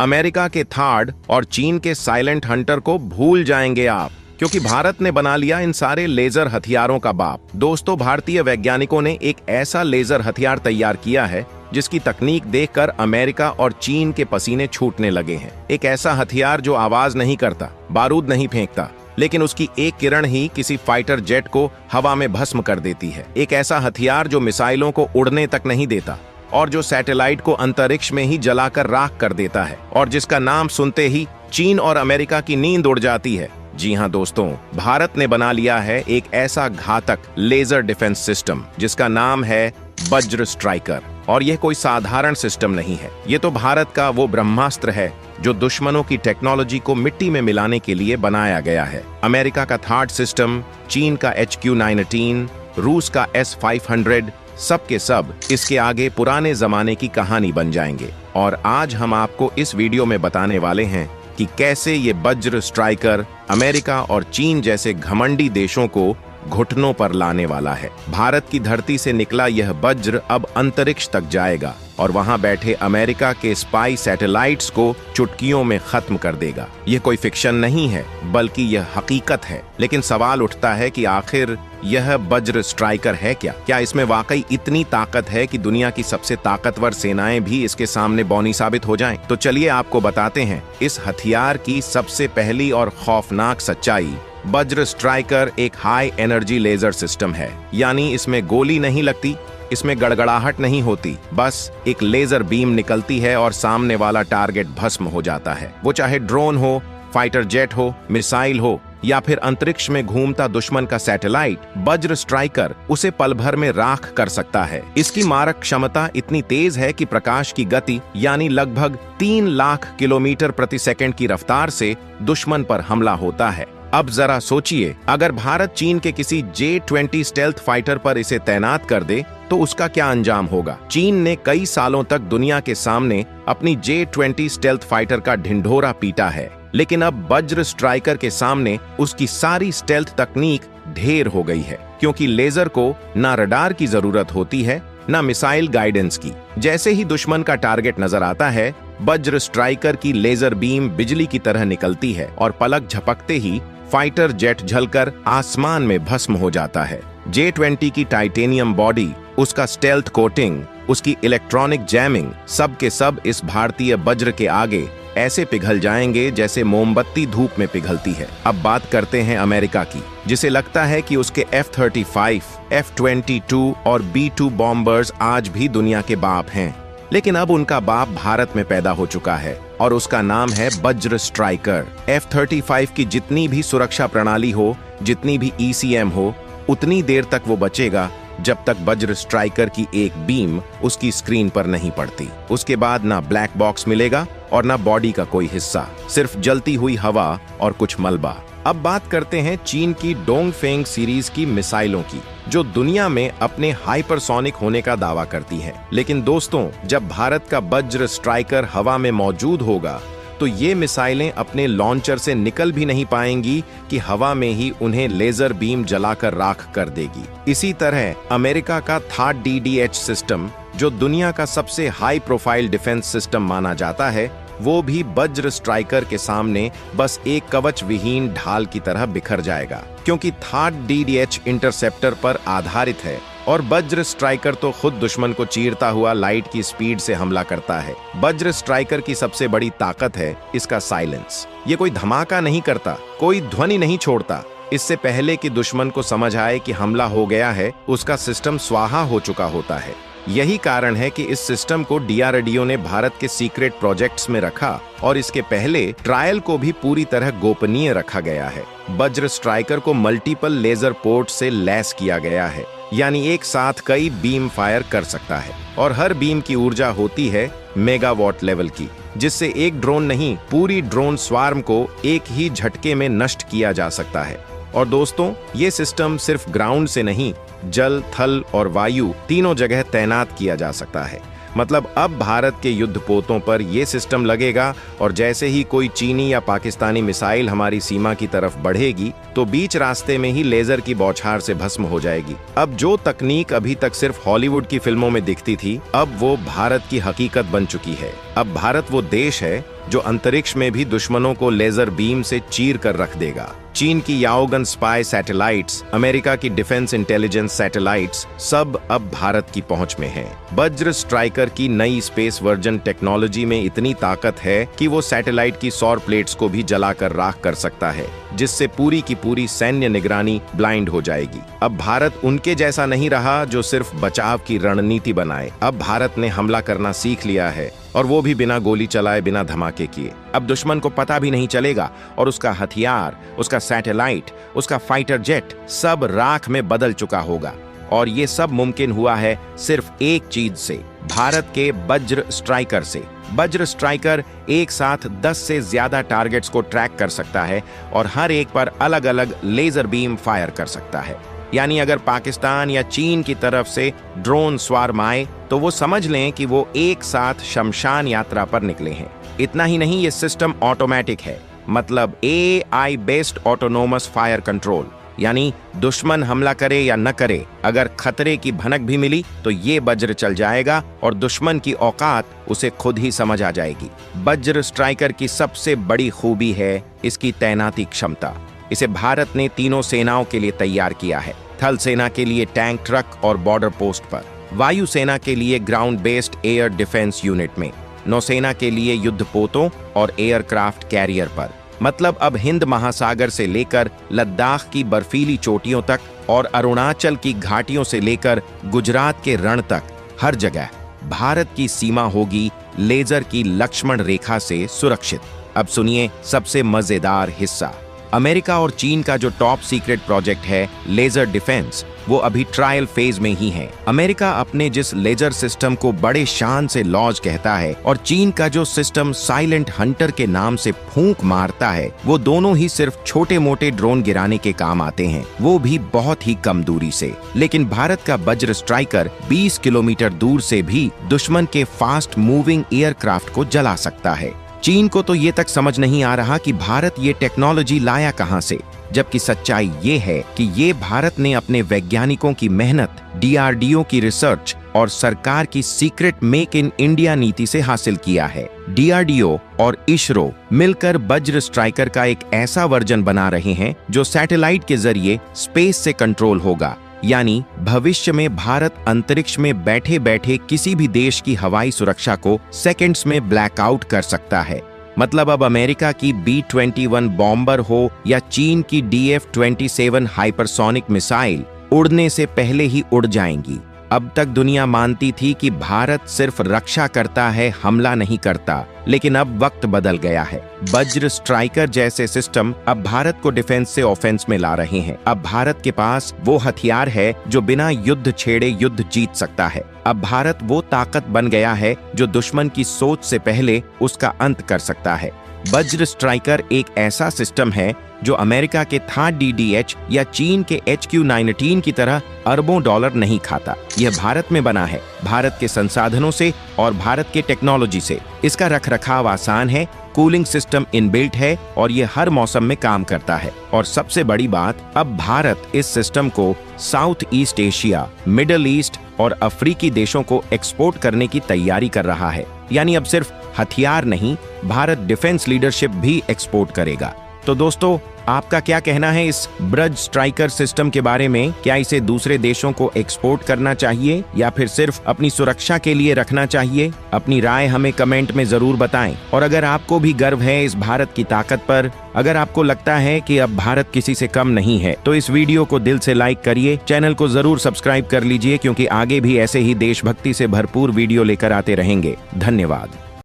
America के third और चीन के साइलेंट हंटर को भूल जाएंगे आप, क्योंकि भारत ने बना लिया इन सारे लेजर हथियारों का बाप। दोस्तों, भारतीय वैज्ञानिकों ने एक ऐसा लेजर हथियार तैयार किया है जिसकी तकनीक देखकर अमेरिका और चीन के पसीने छूटने लगे हैं। एक ऐसा हथियार जो आवाज नहीं करता, बारूद नहीं फेंकता, लेकिन उसकी एक किरण ही किसी फाइटर जेट को हवा में भस्म कर देती है। एक ऐसा हथियार जो मिसाइलों को उड़ने तक नहीं देता और जो सैटेलाइट को अंतरिक्ष में ही जलाकर राख कर देता है, और जिसका नाम सुनते ही चीन और अमेरिका की नींद उड़ जाती है। जी हाँ दोस्तों, भारत ने बना लिया है एक ऐसा घातक लेजर डिफेंस सिस्टम जिसका नाम है वज्र स्ट्राइकर। और यह कोई साधारण सिस्टम नहीं है, ये तो भारत का वो ब्रह्मास्त्र है जो दुश्मनों की टेक्नोलॉजी को मिट्टी में मिलाने के लिए बनाया गया है। अमेरिका का थार्ड सिस्टम, चीन का HQ-19, रूस का S-500, सब के सब इसके आगे पुराने जमाने की कहानी बन जाएंगे। और आज हम आपको इस वीडियो में बताने वाले हैं कि कैसे ये वज्र स्ट्राइकर अमेरिका और चीन जैसे घमंडी देशों को घुटनों पर लाने वाला है। भारत की धरती से निकला यह वज्र अब अंतरिक्ष तक जाएगा और वहां बैठे अमेरिका के स्पाई सैटेलाइट्स को चुटकियों में खत्म कर देगा। यह कोई फिक्शन नहीं है, बल्कि यह हकीकत है। लेकिन सवाल उठता है कि आखिर यह वज्र स्ट्राइकर है क्या? क्या इसमें वाकई इतनी ताकत है कि दुनिया की सबसे ताकतवर सेनाएं भी इसके सामने बौनी साबित हो जाएं? तो चलिए आपको बताते हैं इस हथियार की सबसे पहली और खौफनाक सच्चाई। वज्र स्ट्राइकर एक हाई एनर्जी लेजर सिस्टम है, यानी इसमें गोली नहीं लगती, इसमें गड़गड़ाहट नहीं होती, बस एक लेजर बीम निकलती है और सामने वाला टारगेट भस्म हो जाता है। वो चाहे ड्रोन हो, फाइटर जेट हो, मिसाइल हो या फिर अंतरिक्ष में घूमता दुश्मन का सैटेलाइट, वज्र स्ट्राइकर उसे पल भर में राख कर सकता है। इसकी मारक क्षमता इतनी तेज है कि प्रकाश की गति यानी लगभग 3 लाख किलोमीटर प्रति सेकंड की रफ्तार से दुश्मन पर हमला होता है। अब जरा सोचिए, अगर भारत चीन के किसी J-20 स्टेल्थ फाइटर पर इसे तैनात कर दे तो उसका क्या अंजाम होगा? चीन ने कई सालों तक दुनिया के सामने अपनी J-20 स्टेल्थ फाइटर का ढिंढोरा पीटा है, लेकिन अब वज्र स्ट्राइकर के सामने उसकी सारी स्टेल्थ तकनीक ढेर हो गई है, क्योंकि लेजर को ना रडार की जरूरत होती है ना मिसाइल गाइडेंस की। जैसे ही दुश्मन का टारगेट नजर आता है, वज्र स्ट्राइकर की लेजर बीम बिजली की तरह निकलती है और पलक झपकते ही फाइटर जेट झलकर आसमान में भस्म हो जाता है। J-20 की टाइटेनियम बॉडी, उसका स्टेल्थ कोटिंग, उसकी इलेक्ट्रॉनिक जैमिंग, सब के सब इस भारतीय वज्र के आगे ऐसे पिघल जाएंगे जैसे मोमबत्ती धूप में पिघलती है। अब बात करते हैं अमेरिका की, जिसे लगता है कि उसके F-35, F-22 और B-2 बॉम्बर्स आज भी दुनिया के बाप हैं। लेकिन अब उनका बाप भारत में पैदा हो चुका है और उसका नाम है वज्र स्ट्राइकर। F-35 की जितनी भी सुरक्षा प्रणाली हो, जितनी भी ECM हो, उतनी देर तक वो बचेगा जब तक वज्र स्ट्राइकर की एक बीम उसकी स्क्रीन पर नहीं पड़ती। उसके बाद ना ब्लैक बॉक्स मिलेगा और ना बॉडी का कोई हिस्सा, सिर्फ जलती हुई हवा और कुछ मलबा। अब बात करते हैं चीन की डोंगफेंग सीरीज की मिसाइलों की, जो दुनिया में अपने हाइपरसोनिक होने का दावा करती हैं। लेकिन दोस्तों, जब भारत का वज्र स्ट्राइकर हवा में मौजूद होगा तो ये मिसाइलें अपने लॉन्चर से निकल भी नहीं पाएंगी कि हवा में ही उन्हें लेजर बीम जलाकर राख कर देगी। इसी तरह अमेरिका का थार्ड DDH सिस्टम, जो दुनिया का सबसे हाई प्रोफाइल डिफेंस सिस्टम माना जाता है, वो भी वज्र स्ट्राइकर के सामने बस एक कवच विहीन ढाल की तरह बिखर जाएगा, क्योंकि थार्ड DDH इंटरसेप्टर पर आधारित है और वज्र स्ट्राइकर तो खुद दुश्मन को चीरता हुआ लाइट की स्पीड से हमला करता है। वज्र स्ट्राइकर की सबसे बड़ी ताकत है इसका साइलेंस। ये कोई धमाका नहीं करता, कोई ध्वनि नहीं छोड़ता। इससे पहले कि दुश्मन को समझ आए कि हमला हो गया है, उसका सिस्टम स्वाहा हो चुका होता है। यही कारण है कि इस सिस्टम को DRDO ने भारत के सीक्रेट प्रोजेक्ट्स में रखा और इसके पहले ट्रायल को भी पूरी तरह गोपनीय रखा गया है। वज्र स्ट्राइकर को मल्टीपल लेजर पोर्ट से लैस किया गया है, यानी एक साथ कई बीम फायर कर सकता है और हर बीम की ऊर्जा होती है मेगावाट लेवल की, जिससे एक ड्रोन नहीं, पूरी ड्रोन स्वार्म को एक ही झटके में नष्ट किया जा सकता है। और दोस्तों, ये सिस्टम सिर्फ ग्राउंड से नहीं, जल, थल और वायु तीनों जगह तैनात किया जा सकता है। मतलब अब भारत के युद्धपोतों पर यह सिस्टम लगेगा और जैसे ही कोई चीनी या पाकिस्तानी मिसाइल हमारी सीमा की तरफ बढ़ेगी तो बीच रास्ते में ही लेजर की बौछार से भस्म हो जाएगी। अब जो तकनीक अभी तक सिर्फ हॉलीवुड की फिल्मों में दिखती थी, अब वो भारत की हकीकत बन चुकी है। अब भारत वो देश है जो अंतरिक्ष में भी दुश्मनों को लेजर बीम से चीर कर रख देगा। चीन की याओगन स्पाई सैटेलाइट्स, अमेरिका की डिफेंस इंटेलिजेंस सैटेलाइट्स सब अब भारत की पहुंच में हैं। वज्र स्ट्राइकर की नई स्पेस वर्जन टेक्नोलॉजी में इतनी ताकत है कि वो सैटेलाइट की सौर प्लेट्स को भी जलाकर राख कर सकता है, जिससे पूरी की पूरी सैन्य निगरानी ब्लाइंड हो जाएगी। अब भारत उनके जैसा नहीं रहा जो सिर्फ बचाव की रणनीति बनाए। अब भारत ने हमला करना सीख लिया है, और वो भी बिना गोली चलाए, बिना धमाके किए। अब दुश्मन को पता भी नहीं चलेगा और उसका हथियार, उसका सैटेलाइट, उसका फाइटर जेट सब राख में बदल चुका होगा। और ये सब मुमकिन हुआ है सिर्फ एक चीज से, भारत के वज्र स्ट्राइकर से। वज्र स्ट्राइकर एक साथ 10 से ज्यादा टारगेट्स को ट्रैक कर सकता है और हर एक पर अलग अलग लेजर बीम फायर कर सकता है। यानी अगर पाकिस्तान या चीन की तरफ से ड्रोन स्वार्म आए तो वो समझ लें कि वो एक साथ शमशान यात्रा पर निकले हैं। इतना ही नहीं, ये सिस्टम ऑटोमेटिक है, मतलब AI based autonomous fire control. यानी दुश्मन हमला करे या न करे, अगर खतरे की भनक भी मिली तो ये वज्र चल जाएगा और दुश्मन की औकात उसे खुद ही समझ आ जाएगी। वज्र स्ट्राइकर की सबसे बड़ी खूबी है इसकी तैनाती क्षमता। इसे भारत ने तीनों सेनाओं के लिए तैयार किया है। थल सेना के लिए टैंक ट्रक और बॉर्डर पोस्ट पर, वायु सेना के लिए ground based air defence unit में, नौसेना के लिए युद्धपोतों और एयरक्राफ्ट कैरियर पर। मतलब अब हिंद महासागर से लेकर लद्दाख की बर्फीली चोटियों तक और अरुणाचल की घाटियों से लेकर गुजरात के रण तक, हर जगह भारत की सीमा होगी लेजर की लक्ष्मण रेखा से सुरक्षित। अब सुनिए सबसे मजेदार हिस्सा। अमेरिका और चीन का जो टॉप सीक्रेट प्रोजेक्ट है लेजर डिफेंस, वो अभी ट्रायल फेज में ही है। अमेरिका अपने जिस लेजर सिस्टम को बड़े शान से लॉन्च कहता है और चीन का जो सिस्टम साइलेंट हंटर के नाम से फूंक मारता है, वो दोनों ही सिर्फ छोटे मोटे ड्रोन गिराने के काम आते हैं, वो भी बहुत ही कम दूरी से। लेकिन भारत का वज्र स्ट्राइकर 20 किलोमीटर दूर से भी दुश्मन के फास्ट मूविंग एयरक्राफ्ट को जला सकता है। चीन को तो ये तक समझ नहीं आ रहा कि भारत ये टेक्नोलॉजी लाया कहां से, जबकि सच्चाई ये है कि ये भारत ने अपने वैज्ञानिकों की मेहनत, DRDO की रिसर्च और सरकार की सीक्रेट मेक इन इंडिया नीति से हासिल किया है। DRDO और ISRO मिलकर वज्र स्ट्राइकर का एक ऐसा वर्जन बना रहे हैं जो सैटेलाइट के जरिए स्पेस से कंट्रोल होगा। यानी भविष्य में भारत अंतरिक्ष में बैठे बैठे किसी भी देश की हवाई सुरक्षा को सेकंड्स में ब्लैकआउट कर सकता है। मतलब अब अमेरिका की B-21 बॉम्बर हो या चीन की DF-27 हाइपरसोनिक मिसाइल, उड़ने से पहले ही उड़ जाएंगी। अब तक दुनिया मानती थी कि भारत सिर्फ रक्षा करता है, हमला नहीं करता, लेकिन अब वक्त बदल गया है। वज्र स्ट्राइकर जैसे सिस्टम अब भारत को डिफेंस से ऑफेंस में ला रहे हैं। अब भारत के पास वो हथियार है जो बिना युद्ध छेड़े युद्ध जीत सकता है। अब भारत वो ताकत बन गया है जो दुश्मन की सोच से पहले उसका अंत कर सकता है। वज्र स्ट्राइकर एक ऐसा सिस्टम है जो अमेरिका के THAAD DDH या चीन के HQ-19 की तरह अरबों डॉलर नहीं खाता। यह भारत में बना है, भारत के संसाधनों से और भारत के टेक्नोलॉजी से। इसका रखरखाव आसान है, कूलिंग सिस्टम इनबिल्ट है और यह हर मौसम में काम करता है। और सबसे बड़ी बात, अब भारत इस सिस्टम को south east Asia, middle east और अफ्रीकी देशों को एक्सपोर्ट करने की तैयारी कर रहा है। यानी अब सिर्फ हथियार नहीं, भारत डिफेंस लीडरशिप भी एक्सपोर्ट करेगा। तो दोस्तों, आपका क्या कहना है इस वज्र स्ट्राइकर सिस्टम के बारे में? क्या इसे दूसरे देशों को एक्सपोर्ट करना चाहिए या फिर सिर्फ अपनी सुरक्षा के लिए रखना चाहिए? अपनी राय हमें कमेंट में जरूर बताएं। और अगर आपको भी गर्व है इस भारत की ताकत पर, अगर आपको लगता है कि अब भारत किसी से कम नहीं है, तो इस वीडियो को दिल से लाइक करिए, चैनल को जरूर सब्सक्राइब कर लीजिए, क्योंकि आगे भी ऐसे ही देशभक्ति से भरपूर वीडियो लेकर आते रहेंगे। धन्यवाद।